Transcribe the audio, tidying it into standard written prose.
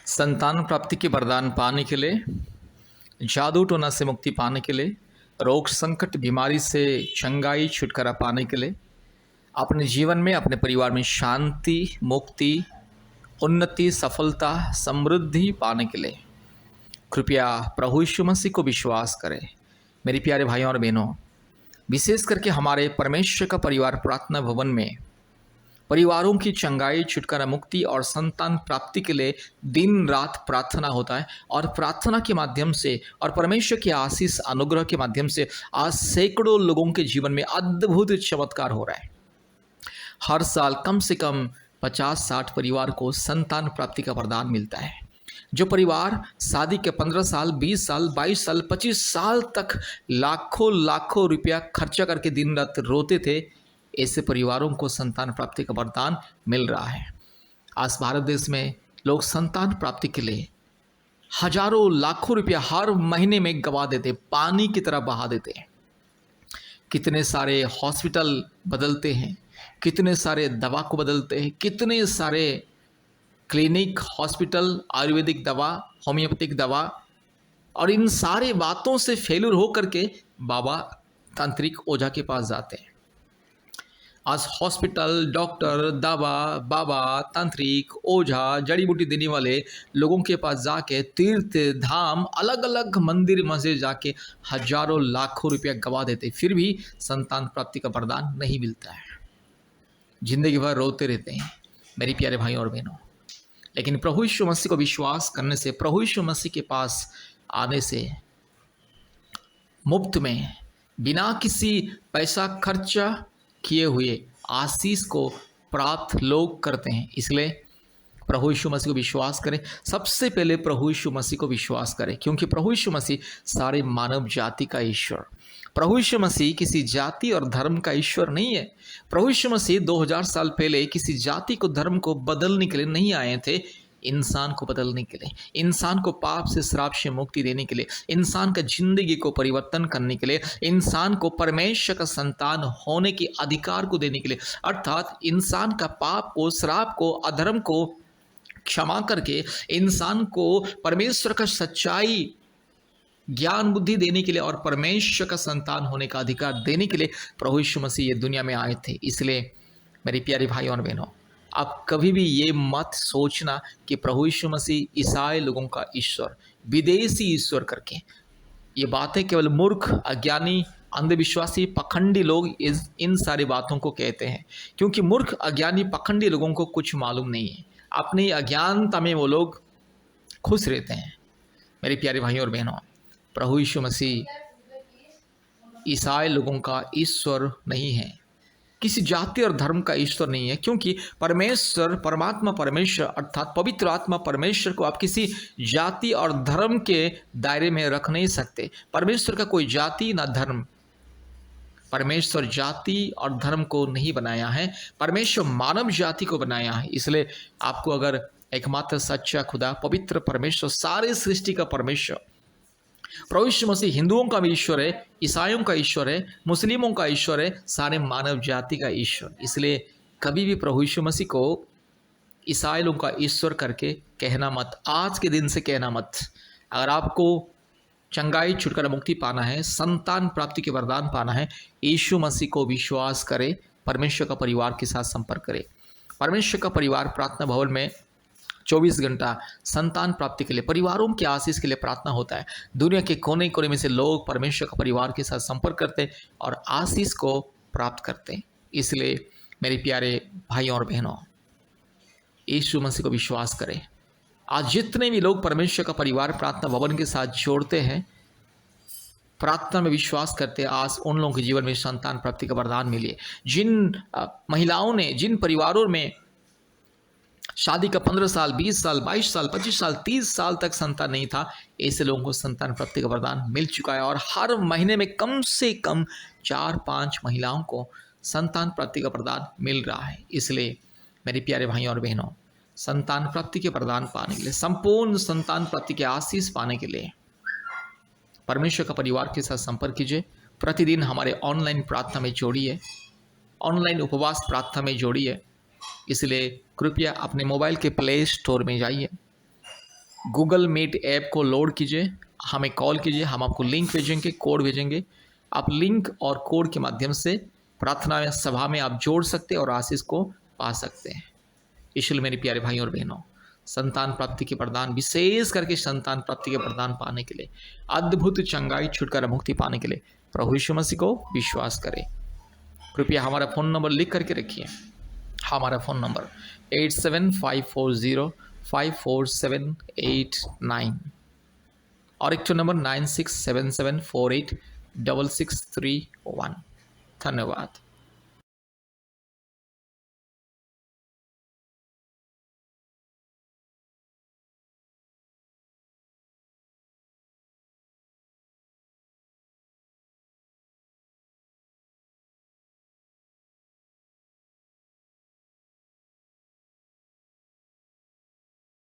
संतान प्राप्ति के वरदान पाने के लिए, जादू टोना से मुक्ति पाने के लिए, रोग संकट बीमारी से चंगाई छुटकारा पाने के लिए, अपने जीवन में अपने परिवार में शांति मुक्ति उन्नति सफलता समृद्धि पाने के लिए कृपया प्रभु यीशु मसीह को विश्वास करें। मेरे प्यारे भाइयों और बहनों, विशेष करके हमारे परमेश्वर का परिवार प्रार्थना भवन में परिवारों की चंगाई छुटकारा मुक्ति और संतान प्राप्ति के लिए दिन रात प्रार्थना होता है। और प्रार्थना के माध्यम से और परमेश्वर के आशीष अनुग्रह के माध्यम से आज सैकड़ों लोगों के जीवन में अद्भुत चमत्कार हो रहा है। हर साल कम से कम 50-60 परिवार को संतान प्राप्ति का वरदान मिलता है। जो परिवार शादी के 15 साल 20 साल 22 साल 25 साल तक लाखों लाखों रुपया खर्चा करके दिन रात रोते थे, ऐसे परिवारों को संतान प्राप्ति का वरदान मिल रहा है। आज भारत देश में लोग संतान प्राप्ति के लिए हजारों लाखों रुपया हर महीने में गवा देते, पानी की तरह बहा देते हैं। कितने सारे हॉस्पिटल बदलते हैं, कितने सारे दवा को बदलते हैं, कितने सारे क्लिनिक हॉस्पिटल आयुर्वेदिक दवा होम्योपैथिक दवा, और इन सारे बातों से फेल्यूर हो करके बाबा तांत्रिक ओझा के पास जाते हैं। आज हॉस्पिटल डॉक्टर दवा बाबा तांत्रिक ओझा जड़ी बूटी देने वाले लोगों के पास जाके तीर्थ धाम अलग अलग मंदिर मस्जिद जाके हजारों लाखों रुपया गवा देते, फिर भी संतान प्राप्ति का वरदान नहीं मिलता है। जिंदगी भर रोते रहते हैं मेरे प्यारे भाइयों और बहनों। लेकिन प्रभु यीशु मसीह को विश्वास करने से, प्रभु यीशु मसीह के पास आने से मुफ्त में बिना किसी पैसा खर्चा किए हुए आशीष को प्राप्त लोग करते हैं। इसलिए प्रभु यीशु मसीह को विश्वास करें। सबसे पहले प्रभु यीशु मसीह को विश्वास करें, क्योंकि प्रभु यीशु मसीह सारे मानव जाति का ईश्वर। प्रभु यीशु मसीह किसी जाति और धर्म का ईश्वर नहीं है। प्रभु यीशु मसीह 2000 साल पहले किसी जाति को धर्म को बदलने के लिए नहीं आए थे, इंसान को बदलने के लिए, इंसान को पाप से श्राप से मुक्ति देने के लिए, इंसान का जिंदगी को परिवर्तन करने के लिए, इंसान को परमेश्वर का संतान होने के अधिकार को देने के लिए, अर्थात इंसान का पाप को श्राप को अधर्म को क्षमा करके इंसान को परमेश्वर का सच्चाई ज्ञान बुद्धि देने के लिए और परमेश्वर का संतान होने का अधिकार देने के लिए प्रभु यीशु मसीह ये दुनिया में आए थे। इसलिए मेरे प्यारे भाइयों और बहनों, आप कभी भी ये मत सोचना कि प्रभु यीशु मसीह ईसाई लोगों का ईश्वर, विदेशी ईश्वर करके। ये बातें केवल मूर्ख अज्ञानी अंधविश्वासी पखंडी लोग इन सारी बातों को कहते हैं, क्योंकि मूर्ख अज्ञानी पखंडी लोगों को कुछ मालूम नहीं है। अपनी अज्ञानता में वो लोग खुश रहते हैं। मेरे प्यारे भाइयों और बहनों, प्रभु यीशु मसीह ईसाई लोगों का ईश्वर नहीं है, किसी जाति और धर्म का ईश्वर नहीं है, क्योंकि परमेश्वर परमात्मा परमेश्वर अर्थात पवित्र आत्मा परमेश्वर को आप किसी जाति और धर्म के दायरे में रख नहीं सकते। परमेश्वर का कोई जाति ना धर्म, परमेश्वर जाति और धर्म को नहीं बनाया है, परमेश्वर मानव जाति को बनाया है। इसलिए आपको अगर एकमात्र सच्चा खुदा पवित्र परमेश्वर सारे सृष्टि का परमेश्वर प्रभु यीशु मसीह हिंदुओं का भी ईश्वर है, ईसाइयों का ईश्वर है, मुस्लिमों का ईश्वर है, सारे मानव जाति का ईश्वर। इसलिए कभी भी प्रभु यीशु मसीह को ईसाई लोगों का ईश्वर करके कहना मत, आज के दिन से कहना मत। अगर आपको चंगाई छुटकारा मुक्ति पाना है, संतान प्राप्ति के वरदान पाना है, यीशु मसीह को विश्वास करें, परमेश्वर का परिवार के साथ संपर्क करें। परमेश्वर का परिवार प्रार्थना भवन में 24 घंटा संतान प्राप्ति के लिए, परिवारों के आशीष के लिए प्रार्थना होता है। दुनिया के कोने कोने में से लोग परमेश्वर का परिवार के साथ संपर्क करते हैं और आशीष को प्राप्त करते हैं। इसलिए मेरे प्यारे भाइयों और बहनों, यीशु मसीह को विश्वास करें। आज जितने भी लोग परमेश्वर का परिवार प्रार्थना भवन के साथ जोड़ते हैं, प्रार्थना में विश्वास करते हैं, आज उन लोगों के जीवन में संतान प्राप्ति का वरदान मिले। जिन महिलाओं ने, जिन परिवारों में शादी का 15 साल 20 साल 22 साल 25 साल 30 साल तक संतान नहीं था, ऐसे लोगों को संतान प्राप्ति का वरदान मिल चुका है। और हर महीने में कम से कम 4-5 महिलाओं को संतान प्राप्ति का वरदान मिल रहा है। इसलिए मेरे प्यारे भाइयों और बहनों, संतान प्राप्ति के वरदान पाने के लिए, संपूर्ण संतान प्राप्ति के आशीष पाने के लिए परमेश्वर का परिवार के साथ संपर्क कीजिए। प्रतिदिन हमारे ऑनलाइन प्रार्थना में जोड़िए, ऑनलाइन उपवास प्रार्थना में जोड़िए। इसलिए कृपया अपने मोबाइल के प्ले स्टोर में जाइए, गूगल मीट ऐप को लोड कीजिए, हमें कॉल कीजिए, हम आपको लिंक भेजेंगे, कोड भेजेंगे। आप लिंक और कोड के माध्यम से प्रार्थना या सभा में आप जोड़ सकते हैं और आशीष को पा सकते हैं। इसलिए मेरे प्यारे भाई और बहनों, संतान प्राप्ति के प्रदान, विशेष करके संतान प्राप्ति के प्रदान पाने के लिए, अद्भुत चंगाई, छुटकारा, मुक्ति पाने के लिए प्रभु यीशु मसीह को विश्वास करें। कृपया हमारा फ़ोन नंबर लिख करके रखिए। हमारा फ़ोन नंबर 8754054789 और एक नंबर 9677486631। धन्यवाद।